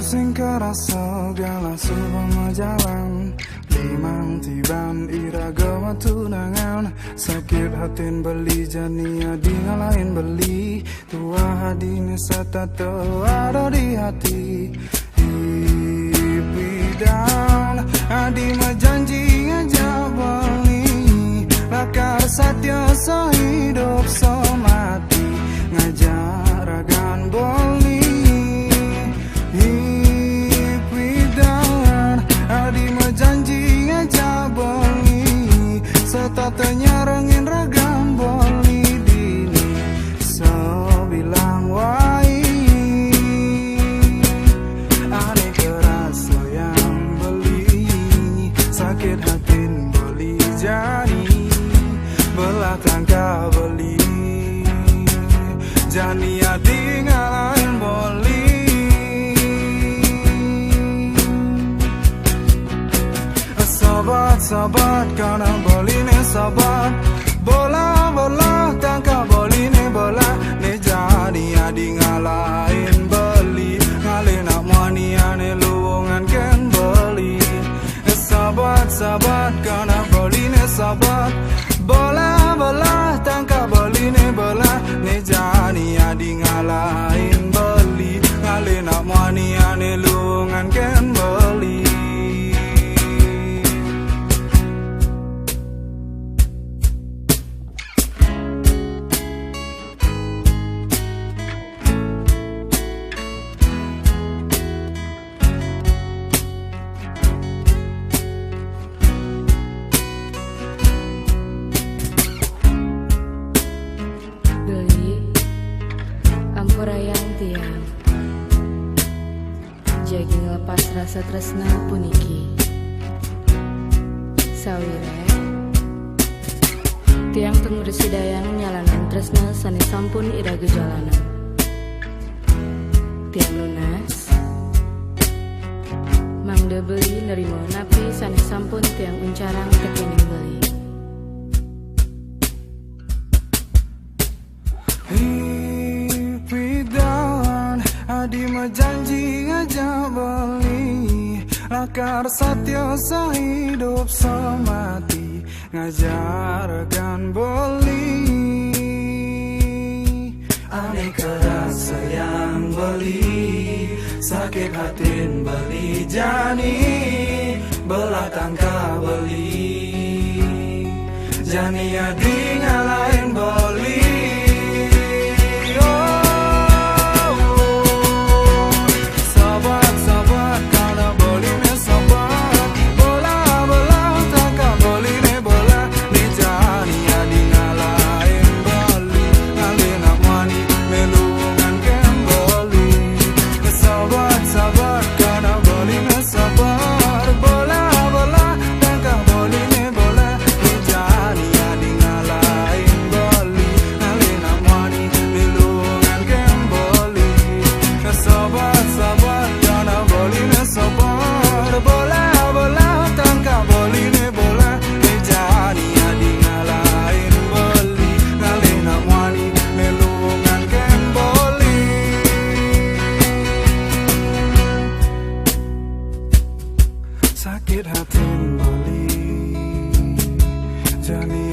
sing kerasa gala supaya jalan limang tiban iraga tunangan sakit hatin beli jania di ngalahin beli tua hadine satata ada di hati hipidan adi majanji aja beli lakar satya sehidup semati ngajar agan beli janji aja boli setatanya rengin ragam boli dini sebilang wai aneh kerasa yang beli sakit hatin beli jani belah tangka beli jani adi ngalahin boli sabat karena boli ne sabat bola bola tangka boli ne bola ne jadi adi ngalahin beli ngale nak mani ane luwungan ken beli sabat karena boli ne sabat bola bola tangka boli ne bola ne jadi adi ngalahin beli ngale nak mani ane luwungan ken beli Ampurayang tiang jagi ngelepas rasa tresna puniki sawire tiang pengursi dayang nyalanan tresna sani sampun iraga jalanan tiang lunas mangde beli nerimo napi sani sampun tiang uncarang kekining beli adi majanji aja beli lakar satya sehidup semati ngajarkan beli aneh kerasa yang beli sakit hatin beli jani belah tangka beli jani adi ngalahin beli sakit hatin beli jani